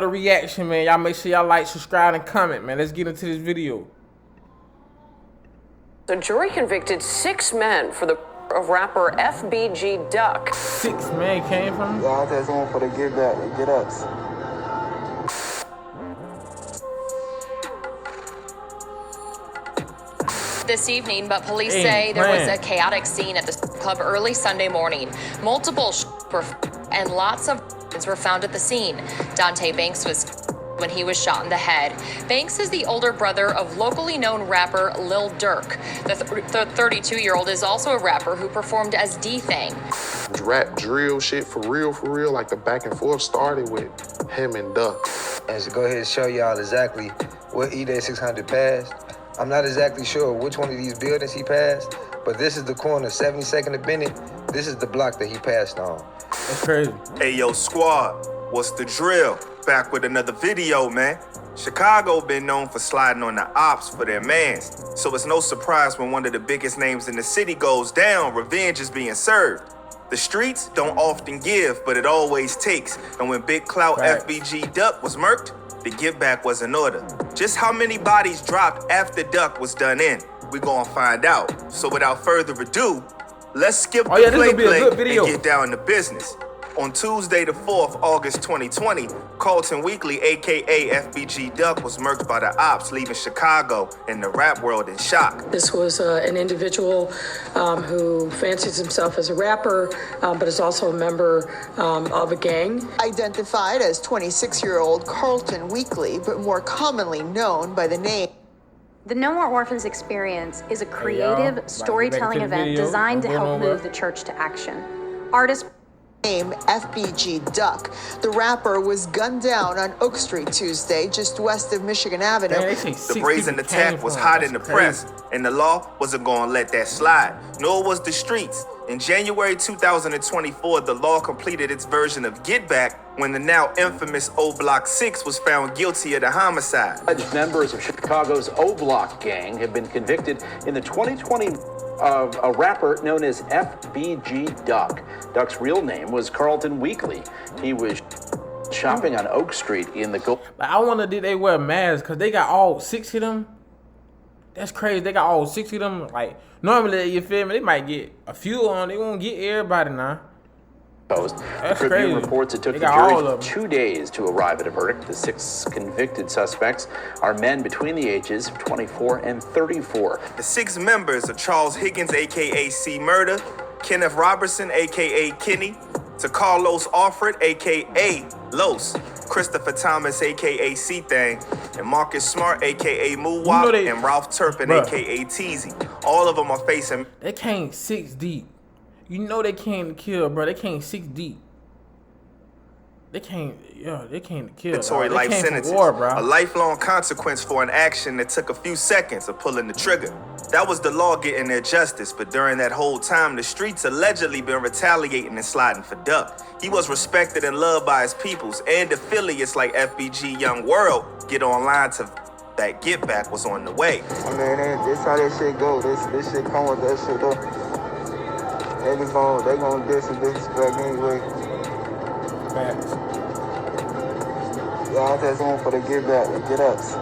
The reaction, man. Y'all make sure y'all like, subscribe, and comment, man. Let's get into this video. The jury convicted 6 men for the of rapper FBG Duck. 6 men came from? Y'all just on for the get back and get ups. This evening, but police say there was a chaotic scene at the club early Sunday morning. Multiple and lots of were found at the scene. Dante Banks was when he was shot in the head. Banks is the older brother of locally known rapper Lil Durk. The 32-year-old is also a rapper who performed as D-Thang. Rap drill shit for real, like the back and forth started with him and Duck. And to go ahead and show y'all exactly what E-Day 600 passed. I'm not exactly sure which one of these buildings he passed, but this is the corner, 72nd and Bennett. This is the block that he passed on. That's crazy. Hey, yo, squad, what's the drill? Back with another video, man. Chicago been known for sliding on the ops for their mans, so it's no surprise when one of the biggest names in the city goes down, revenge is being served. The streets don't often give, but it always takes, and when Big Clout FBG Duck was murked, the give back was in order. Just how many bodies dropped after Duck was done in? We gonna find out. So without further ado, let's skip the play and get down to business. On Tuesday the 4th, August 2020, Carlton Weekly, aka FBG Duck, was murked by the ops, leaving Chicago and the rap world in shock. This was an individual who fancies himself as a rapper, but is also a member of a gang. Identified as 26-year-old Carlton Weekly, but more commonly known by the name. The No More Orphans experience is a creative storytelling event designed to help move the church to action. Artists name FBG Duck. The rapper was gunned down on Oak Street Tuesday, just west of Michigan Avenue. The brazen attack was hot in the press, and the law wasn't gonna let that slide, nor was the streets. In January 2024, the law completed its version of Get Back when the now infamous O Block 6 was found guilty of the homicide. Alleged members of Chicago's O Block gang have been convicted in the 2020 of a rapper known as FBG Duck. Duck's real name was Carlton Weekly. He was shopping on Oak Street in the I wonder did they wear masks because they got all 6 of them. That's crazy. They got all 6 of them. Like normally, you feel me? They might get a few on. They won't get everybody now. The Tribune reports it took the jury 2 days to arrive at a verdict. The 6 convicted suspects are men between the ages of 24 and 34. The 6 members are Charles Higgins, aka C Murder, Kenneth Robertson, aka Kenny, to Carlos Alfred, aka Los, Christopher Thomas, aka C-Thang, and Marcus Smart, aka Moowop, and Ralph Turpin, aka Teasy. All of them are facing. They came 6 deep. You know they came to kill, bro. They came 6 deep. They came to kill. Mandatory life sentences. A lifelong consequence for an action that took a few seconds of pulling the trigger. That was the law getting their justice, but during that whole time, the streets allegedly been retaliating and sliding for Duck. He was respected and loved by his peoples, and affiliates like FBG Young World get online to that Get Back was on the way. I mean, this how that shit go. This shit come with that shit though. They gonna diss and disrespect anyway. Y'all just on for the get back and get ups.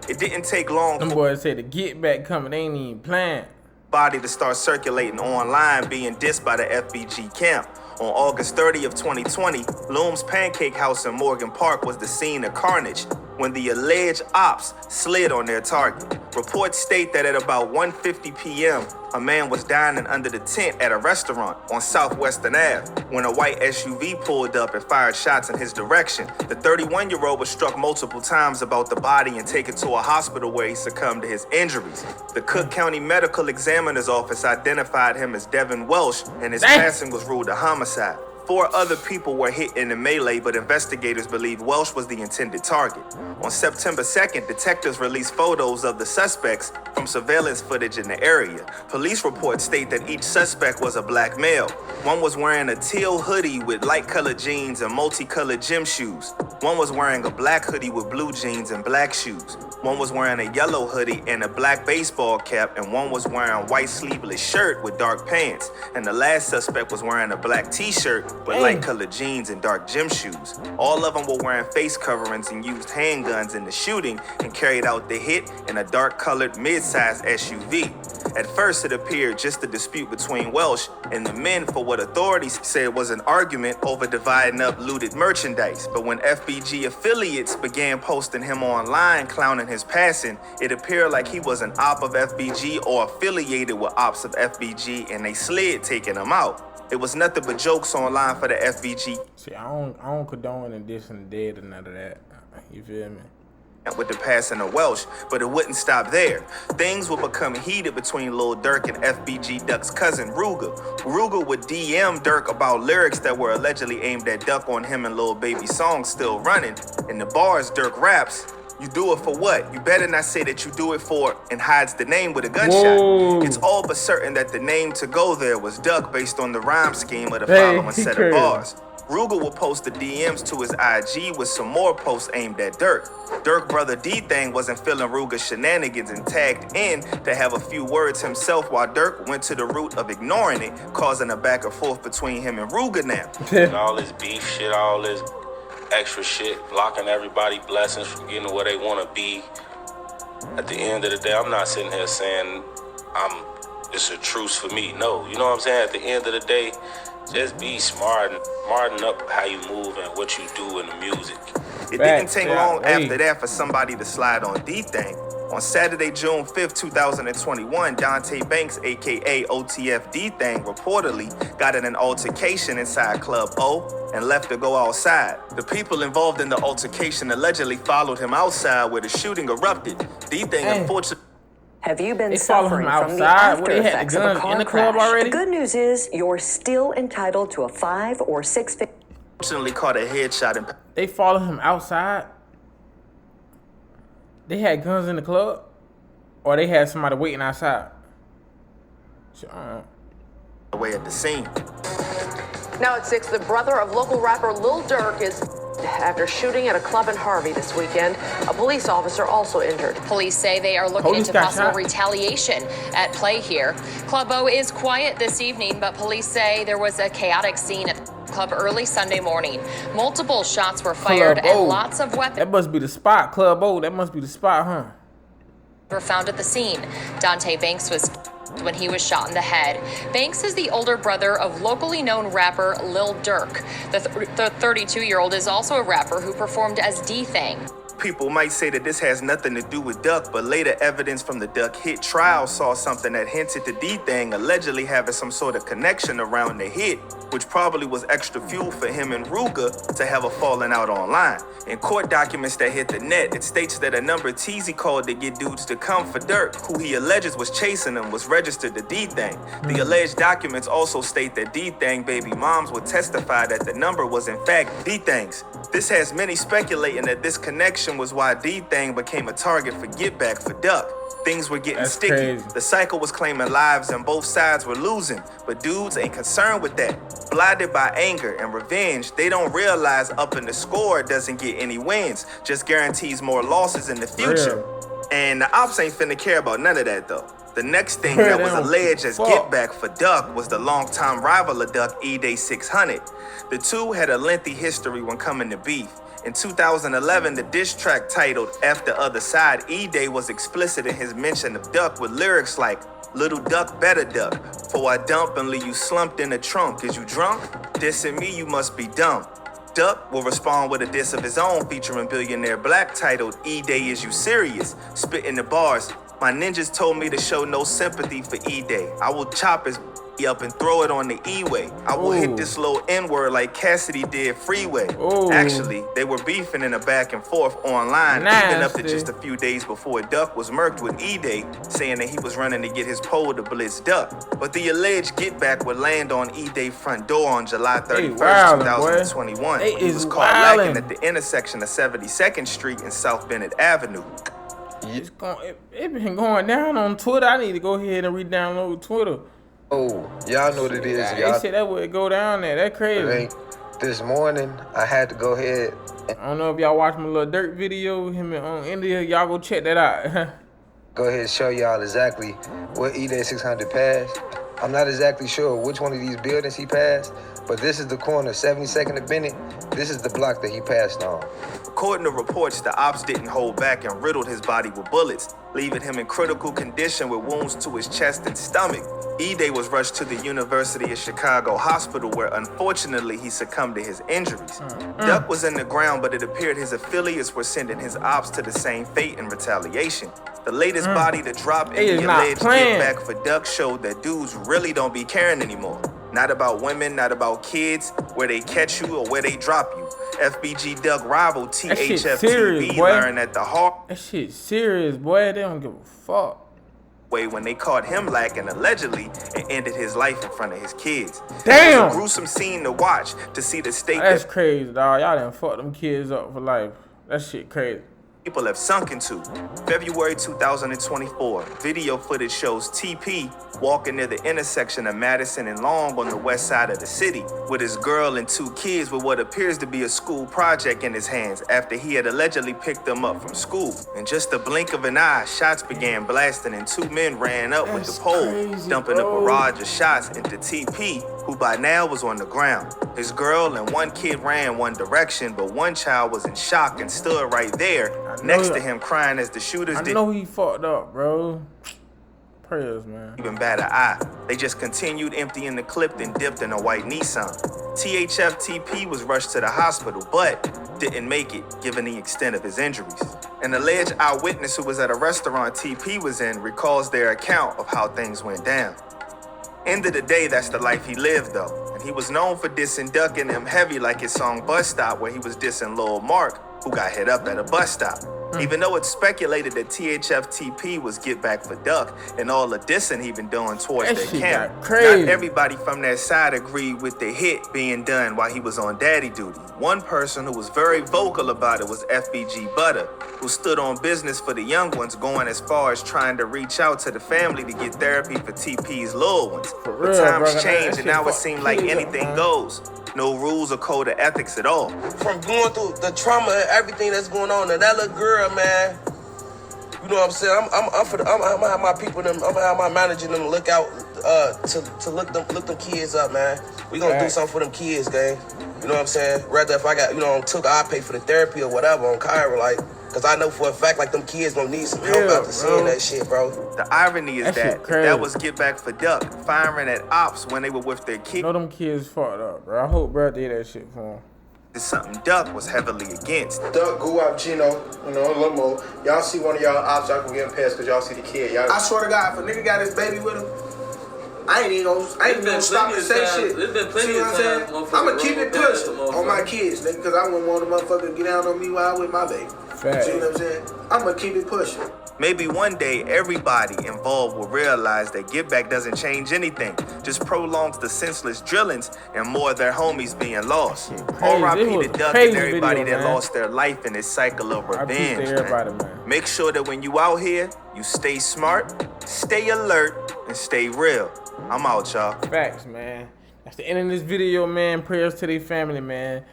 It didn't take long. Them boys said the get back coming, they ain't even playing. Body to start circulating online, being dissed by the FBG camp. On August 30th, 2020, Loom's Pancake House in Morgan Park was the scene of carnage when the alleged ops slid on their target. Reports state that at about 1:50 p.m., a man was dining under the tent at a restaurant on Southwestern Ave when a white SUV pulled up and fired shots in his direction. The 31-year-old was struck multiple times about the body and taken to a hospital where he succumbed to his injuries. The Cook County Medical Examiner's Office identified him as Devin Welsh, and his passing was ruled a homicide. 4 other people were hit in the melee, but investigators believe Welsh was the intended target. On September 2nd, detectives released photos of the suspects from surveillance footage in the area. Police reports state that each suspect was a black male. One was wearing a teal hoodie with light-colored jeans and multicolored gym shoes. One was wearing a black hoodie with blue jeans and black shoes. One was wearing a yellow hoodie and a black baseball cap, and one was wearing a white sleeveless shirt with dark pants. And the last suspect was wearing a black t-shirt with light-colored jeans and dark gym shoes. All of them were wearing face coverings and used handguns in the shooting and carried out the hit in a dark-colored mid-sized SUV. At first, it appeared just a dispute between Welsh and the men for what authorities said was an argument over dividing up looted merchandise. But when FBG affiliates began posting him online clowning his passing, it appeared like he was an op of FBG or affiliated with ops of FBG, and they slid taking him out. It was nothing but jokes online for the FBG. See, I don't condone and this and the dead and none of that. You feel me? With the passing of Welsh, but it wouldn't stop there. Things would become heated between Lil Durk and FBG Duck's cousin Ruger. Ruger would DM Durk about lyrics that were allegedly aimed at Duck on him and Lil Baby's songs Still Running. In the bars, Durk raps, "You do it for what? You better not say that you do it for," and hides the name with a gunshot. Whoa. It's all but certain that the name to go there was Duck based on the rhyme scheme of the following set of bars. Ruger will post the DMs to his IG with some more posts aimed at Durk. Durk brother D-Thang wasn't feeling Ruger's shenanigans and tagged in to have a few words himself while Durk went to the root of ignoring it, causing a back and forth between him and Ruger now. All this beef shit, all this extra shit, blocking everybody blessings from getting where they want to be. At the end of the day, I'm not sitting here saying it's a truce for me. No, you know what I'm saying? At the end of the day, just be smart and smarten up how you move and what you do in the music. It didn't take long after that for somebody to slide on D-Thang. On Saturday, June 5th, 2021, Dante Banks, aka OTF D-Thang, reportedly got in an altercation inside Club O and left to go outside. The people involved in the altercation allegedly followed him outside where the shooting erupted. D-Thang unfortunately... Have you been They follow suffering him from the outside? after What, they had the effects of a guns car in the club crash? already? The good news is you're still entitled to a 5 or 6 figure. Unfortunately caught a headshot and... They follow him outside? They had guns in the club? Or they had somebody waiting outside? away at the scene. Now at 6, the brother of local rapper Lil Durk is after shooting at a club in Harvey this weekend. A police officer also injured. Police say they are looking into possible retaliation at play here. Club O is quiet this evening, but police say there was a chaotic scene at the club early Sunday morning. Multiple shots were fired and lots of weapons. That must be the spot, Club O. That must be the spot, huh? Were found at the scene. Dante Banks was when he was shot in the head. Banks is the older brother of locally known rapper Lil Durk. The 32-year-old is also a rapper who performed as D-Thang. People might say that this has nothing to do with Duck, but later evidence from the Duck hit trial saw something that hinted to D-Thang allegedly having some sort of connection around the hit, which probably was extra fuel for him and Ruger to have a falling out online. In court documents that hit the net, it states that a number Teezy called to get dudes to come for Durk, who he alleges was chasing him, was registered to D-Thang. The alleged documents also state that D-Thang baby moms would testify that the number was in fact D-Thang's. This has many speculating that this connection was why D-Thang became a target for get back for Duck. Things were getting sticky. Crazy. The cycle was claiming lives and both sides were losing, but dudes ain't concerned with that. Blinded by anger and revenge, they don't realize upping the score doesn't get any wins, just guarantees more losses in the future. And the ops ain't finna care about none of that though. The next thing that was alleged as get back for Duck was the longtime rival of Duck, E-Day 600. The two had a lengthy history when coming to beef. In 2011, the diss track titled F the Other Side, E-Day was explicit in his mention of Duck with lyrics like, "Little Duck, better duck, for I dump and leave you slumped in the trunk. Is you drunk? Dissing me, you must be dumb." Duck will respond with a diss of his own featuring Billionaire Black titled E-Day Is You Serious? Spitting the bars, "My ninjas told me to show no sympathy for E-Day. I will chop his up and throw it on the E-way. I will hit this little N-word like Cassidy did Freeway." Actually, they were beefing in a back and forth online, even up to just a few days before Duck was murked with E-Day, saying that he was running to get his pole to blitz Duck. But the alleged get back would land on E-Day front door on July 31st, 2021. He was caught lacking at the intersection of 72nd Street and South Bennett Avenue. It's been going down on Twitter. I need to go ahead and re-download Twitter. Oh, y'all know what it is. They said that would go down there. That crazy. This morning, I had to go ahead. I don't know if y'all watched my little Dirt video, him in India. Y'all go check that out. Go ahead and show y'all exactly what E-Day 600 passed. I'm not exactly sure which one of these buildings he passed, but this is the corner 72nd and Bennett. This is the block that he passed on. According to reports, the ops didn't hold back and riddled his body with bullets, leaving him in critical condition with wounds to his chest and stomach. E-Day was rushed to the University of Chicago hospital where unfortunately he succumbed to his injuries. Duck was in the ground, but it appeared his affiliates were sending his ops to the same fate in retaliation. The latest body to drop in the alleged get back for Duck showed that dudes really don't be caring anymore. Not about women, not about kids, where they catch you or where they drop you. FBG Duck rival THF-TV learned at the hard That shit serious, boy. They don't give a fuck. Way when they caught him lacking allegedly and ended his life in front of his kids. Damn! It was a gruesome scene to watch to see the state That's crazy, dog. Y'all done fucked them kids up for life. That shit crazy. People have sunk into. February 2024, video footage shows TP walking near the intersection of Madison and Long on the west side of the city with his girl and 2 kids with what appears to be a school project in his hands after he had allegedly picked them up from school. In just a blink of an eye, shots began blasting and 2 men ran up with the pole, dumping a barrage of shots into TP, who by now was on the ground. His girl and 1 kid ran one direction, but 1 child was in shock and stood right there next to him crying as the shooters did. I know he fucked up, bro. Prayers, man. Even bat an eye. They just continued emptying the clip and dipped in a white Nissan. THF-TP was rushed to the hospital, but didn't make it, given the extent of his injuries. An alleged eyewitness who was at a restaurant TP was in recalls their account of how things went down. End of the day, that's the life he lived, though. And he was known for dissing Duck and them heavy, like his song Bus Stop, where he was dissing Lil Mark, who got hit up at a bus stop. Even though it's speculated that THF-TP was get back for Duck and all the dissing he been doing towards their camp, not everybody from that side agreed with the hit being done while he was on daddy duty. One person who was very vocal about it was FBG Butter, who stood on business for the young ones, going as far as trying to reach out to the family to get therapy for TP's little ones. But times change and now it seems like anything goes. No rules or code of ethics at all. From going through the trauma and everything that's going on, and that little girl, man, you know what I'm saying? I'm gonna have my people, I'm gonna have my manager them look out to look them kids up, man. We gonna do something for them kids, gang. You know what I'm saying? Rather if I got, I pay for the therapy or whatever on Cairo, like. Cause I know for a fact, like, them kids gonna need some help after seeing that shit, bro. The irony is that was get back for Duck, firing at ops when they were with their kids. Know them kids fucked up, bro. I hope bro did that shit for him. It's something Duck was heavily against. Duck, go up, Gino, a little more. Y'all see one of y'all ops, y'all can get him past cause y'all see the kid. Y'all. I swear to God, if a nigga got his baby with him, I ain't even gonna stop and say shit. There's been plenty of times. I'ma keep it pushing on my kids, nigga, cause I wouldn't want a motherfucker to get down on me while I'm with my baby. Fact. See what I'm saying? I'ma keep it pushing. Maybe one day everybody involved will realize that Get Back doesn't change anything, just prolongs the senseless drillings and more of their homies being lost. R.I.P. to Duck and everybody that lost their life in this cycle of revenge. Man. Make sure that when you out here, you stay smart, stay alert, and stay real. I'm out, y'all. Facts, man. That's the end of this video, man. Prayers to their family, man.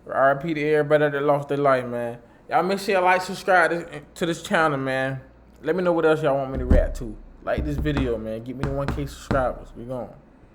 R.I.P. to everybody that lost their life, man. Y'all make sure y'all like, subscribe to this channel, man. Let me know what else y'all want me to react to. Like this video, man. Get me to 1K subscribers. We gone.